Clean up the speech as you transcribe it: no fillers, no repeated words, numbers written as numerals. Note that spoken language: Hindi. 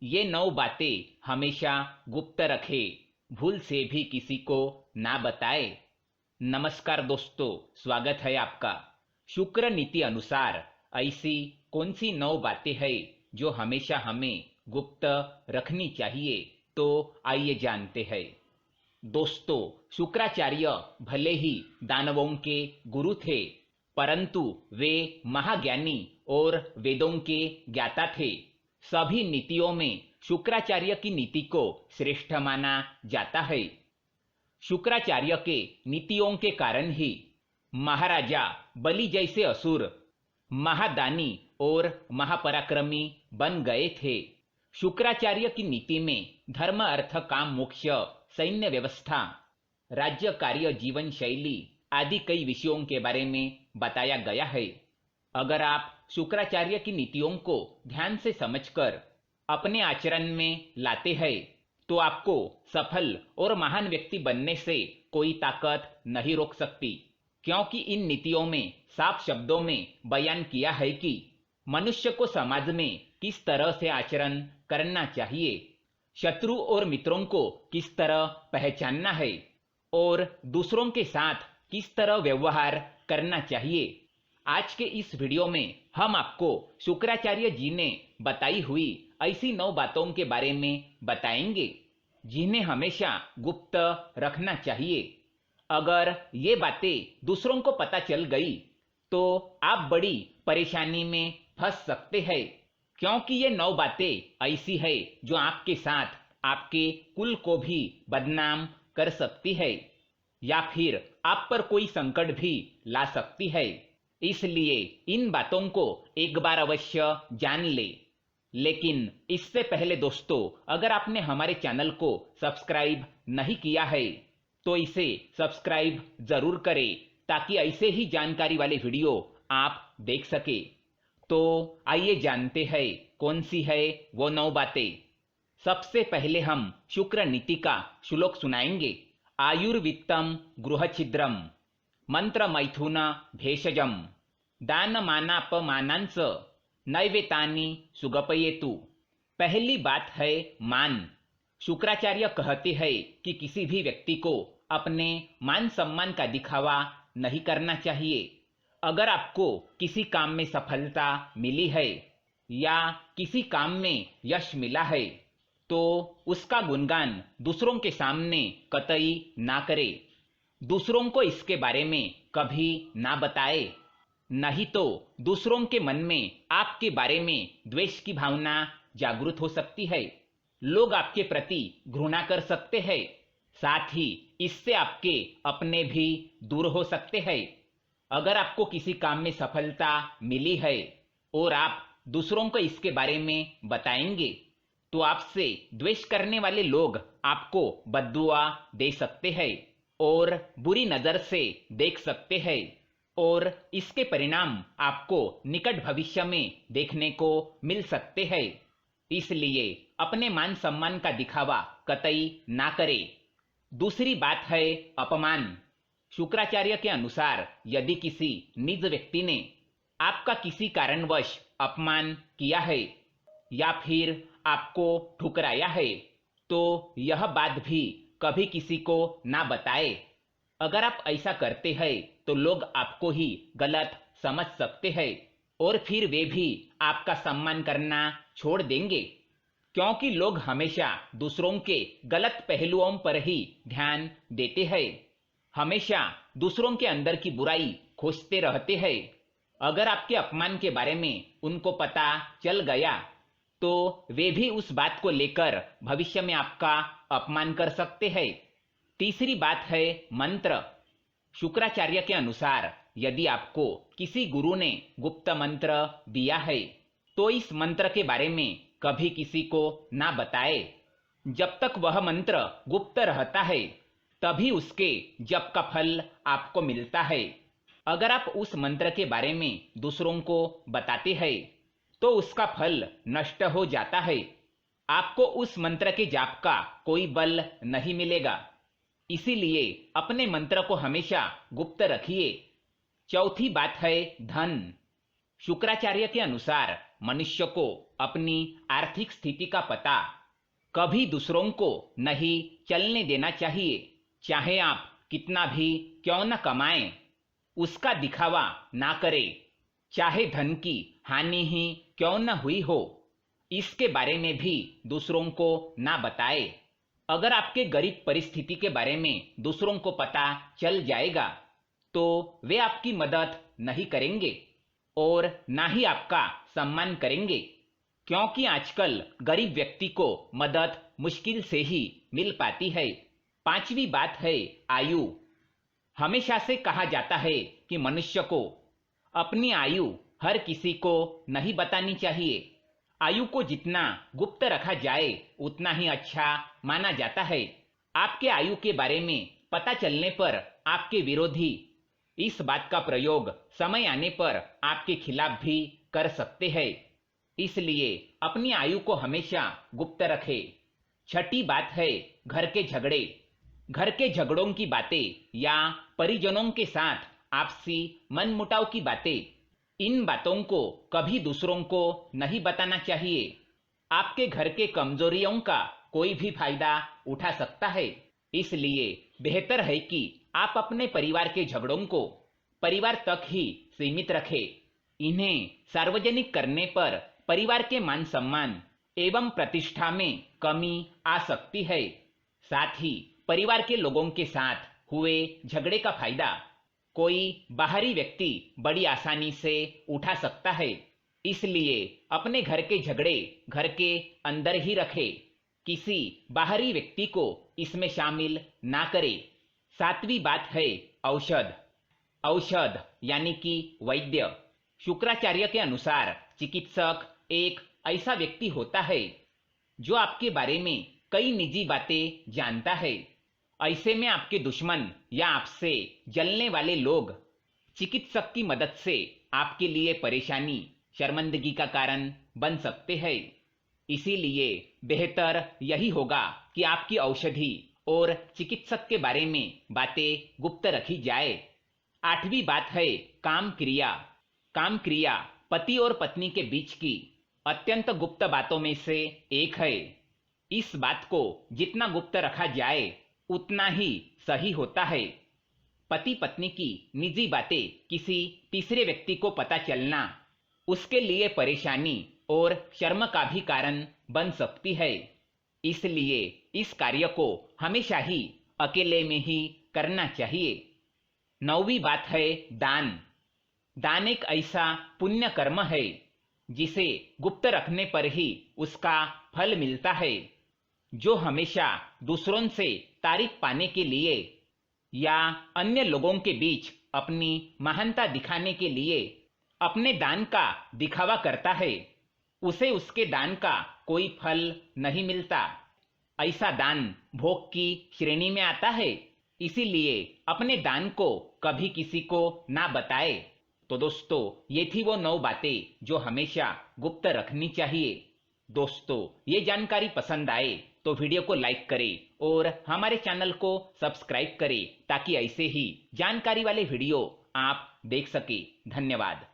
ये 9 बातें हमेशा गुप्त रखे, भूल से भी किसी को ना बताए। नमस्कार दोस्तों, स्वागत है आपका। शुक्र नीति अनुसार ऐसी कौन सी 9 बातें हैं जो हमेशा हमें गुप्त रखनी चाहिए, तो आइए जानते हैं। दोस्तों, शुक्राचार्य भले ही दानवों के गुरु थे, परंतु वे महाज्ञानी और वेदों के ज्ञाता थे। सभी नीतियों में शुक्राचार्य की नीति को श्रेष्ठ माना जाता है। शुक्राचार्य के नीतियों के कारण ही महाराजा बलि जैसे असुर महादानी और महापराक्रमी बन गए थे। शुक्राचार्य की नीति में धर्म, अर्थ, काम, मोक्ष, सैन्य व्यवस्था, राज्य कार्य, जीवन शैली आदि कई विषयों के बारे में बताया गया है। अगर आप शुक्राचार्य की नीतियों को ध्यान से समझकर अपने आचरण में लाते हैं, तो आपको सफल और महान व्यक्ति बनने से कोई ताकत नहीं रोक सकती, क्योंकि इन नीतियों में साफ शब्दों में बयान किया है कि मनुष्य को समाज में किस तरह से आचरण करना चाहिए, शत्रु और मित्रों को किस तरह पहचानना है और दूसरों के साथ किस तरह व्यवहार करना चाहिए। आज के इस वीडियो में हम आपको शुक्राचार्य जी ने बताई हुई ऐसी 9 बातों के बारे में बताएंगे, जिन्हें हमेशा गुप्त रखना चाहिए। अगर ये बातें दूसरों को पता चल गई तो आप बड़ी परेशानी में फंस सकते हैं, क्योंकि ये 9 बातें ऐसी है जो आपके साथ आपके कुल को भी बदनाम कर सकती है या फिर आप पर कोई संकट भी ला सकती है। इसलिए इन बातों को एक बार अवश्य जान ले। लेकिन इससे पहले दोस्तों, अगर आपने हमारे चैनल को सब्सक्राइब नहीं किया है तो इसे सब्सक्राइब जरूर करें, ताकि ऐसे ही जानकारी वाले वीडियो आप देख सके। तो आइए जानते हैं कौन सी है वो 9 बातें। सबसे पहले हम शुक्र नीति का श्लोक सुनाएंगे। आयुर्वित्तम गृहछिद्रम मंत्र मैथुन भेषजम दानमानापमानांस नैवेतानि सुगपयेतु। पहली बात है मान। शुक्राचार्य कहते हैं कि किसी भी व्यक्ति को अपने मान सम्मान का दिखावा नहीं करना चाहिए। अगर आपको किसी काम में सफलता मिली है या किसी काम में यश मिला है, तो उसका गुणगान दूसरों के सामने कतई ना करे। दूसरों को इसके बारे में कभी ना बताए, नहीं तो दूसरों के मन में आपके बारे में द्वेष की भावना जागृत हो सकती है। लोग आपके प्रति घृणा कर सकते हैं, साथ ही इससे आपके अपने भी दूर हो सकते हैं। अगर आपको किसी काम में सफलता मिली है और आप दूसरों को इसके बारे में बताएंगे, तो आपसे द्वेष करने वाले लोग आपको बद्दुआ दे सकते हैं और बुरी नजर से देख सकते हैं, और इसके परिणाम आपको निकट भविष्य में देखने को मिल सकते हैं। इसलिए अपने मान सम्मान का दिखावा कतई ना करें। दूसरी बात है अपमान। शुक्राचार्य के अनुसार यदि किसी निज व्यक्ति ने आपका किसी कारणवश अपमान किया है या फिर आपको ठुकराया है, तो यह बात भी कभी किसी को ना बताए। अगर आप ऐसा करते हैं तो लोग आपको ही गलत समझ सकते हैं और फिर वे भी आपका सम्मान करना छोड़ देंगे, क्योंकि लोग हमेशा दूसरों के गलत पहलुओं पर ही ध्यान देते हैं, हमेशा दूसरों के अंदर की बुराई खोजते रहते हैं। अगर आपके अपमान के बारे में उनको पता चल गया तो वे भी उस बात को लेकर भविष्य में आपका अपमान कर सकते हैं। तीसरी बात है मंत्र। शुक्राचार्य के अनुसार यदि आपको किसी गुरु ने गुप्त मंत्र दिया है, तो इस मंत्र के बारे में कभी किसी को ना बताए। जब तक वह मंत्र गुप्त रहता है, तभी उसके जप का फल आपको मिलता है। अगर आप उस मंत्र के बारे में दूसरों को बताते हैं, तो उसका फल नष्ट हो जाता है। आपको उस मंत्र के जाप का कोई बल नहीं मिलेगा। इसीलिए अपने मंत्र को हमेशा गुप्त रखिए। चौथी बात है धन। शुक्राचार्य के अनुसार मनुष्य को अपनी आर्थिक स्थिति का पता कभी दूसरों को नहीं चलने देना चाहिए। चाहे आप कितना भी क्यों न कमाएं, उसका दिखावा ना करें। चाहे धन की हानि ही क्यों न हुई हो, इसके बारे में भी दूसरों को ना बताएं। अगर आपके गरीब परिस्थिति के बारे में दूसरों को पता चल जाएगा तो वे आपकी मदद नहीं करेंगे और ना ही आपका सम्मान करेंगे, क्योंकि आजकल गरीब व्यक्ति को मदद मुश्किल से ही मिल पाती है। पांचवी बात है आयु। हमेशा से कहा जाता है कि मनुष्य को अपनी आयु हर किसी को नहीं बतानी चाहिए। आयु को जितना गुप्त रखा जाए उतना ही अच्छा माना जाता है। आपके आयु के बारे में पता चलने पर आपके विरोधी इस बात का प्रयोग समय आने पर आपके खिलाफ भी कर सकते हैं। इसलिए अपनी आयु को हमेशा गुप्त रखें। छठी बात है घर के झगड़े। घर के झगड़ों की बातें या परिजनों के साथ आपसी मनमुटाव की बातें, इन बातों को कभी दूसरों को नहीं बताना चाहिए। आपके घर के कमजोरियों का कोई भी फायदा उठा सकता है। इसलिए बेहतर है कि आप अपने परिवार के झगड़ों को परिवार तक ही सीमित रखें। इन्हें सार्वजनिक करने पर परिवार के मान सम्मान एवं प्रतिष्ठा में कमी आ सकती है। साथ ही परिवार के लोगों के साथ हुए झगड़े का फायदा कोई बाहरी व्यक्ति बड़ी आसानी से उठा सकता है। इसलिए अपने घर के झगड़े घर के अंदर ही रखें, किसी बाहरी व्यक्ति को इसमें शामिल ना करें। सातवीं बात है औषध। औषध यानी कि वैद्य। शुक्राचार्य के अनुसार चिकित्सक एक ऐसा व्यक्ति होता है जो आपके बारे में कई निजी बातें जानता है। ऐसे में आपके दुश्मन या आपसे जलने वाले लोग चिकित्सक की मदद से आपके लिए परेशानी, शर्मिंदगी का कारण बन सकते हैं। इसीलिए बेहतर यही होगा कि आपकी औषधि और चिकित्सक के बारे में बातें गुप्त रखी जाए। आठवीं बात है काम क्रिया। काम क्रिया पति और पत्नी के बीच की अत्यंत गुप्त बातों में से एक है। इस बात को जितना गुप्त रखा जाए उतना ही सही होता है। पति पत्नी की निजी बातें किसी तीसरे व्यक्ति को पता चलना उसके लिए परेशानी और शर्म का भी कारण बन सकती है। इसलिए इस कार्य को हमेशा ही अकेले में ही करना चाहिए। नौवीं बात है दान। दान एक ऐसा पुण्य कर्म है जिसे गुप्त रखने पर ही उसका फल मिलता है। जो हमेशा दूसरों से तारीफ पाने के लिए या अन्य लोगों के बीच अपनी महानता दिखाने के लिए अपने दान का दिखावा करता है, उसे उसके दान का कोई फल नहीं मिलता। ऐसा दान भोग की श्रेणी में आता है। इसीलिए अपने दान को कभी किसी को ना बताए। तो दोस्तों, ये थी वो 9 बातें जो हमेशा गुप्त रखनी चाहिए। दोस्तों, ये जानकारी पसंद आए तो वीडियो को लाइक करें और हमारे चैनल को सब्सक्राइब करें ताकि ऐसे ही जानकारी वाले वीडियो आप देख सके। धन्यवाद।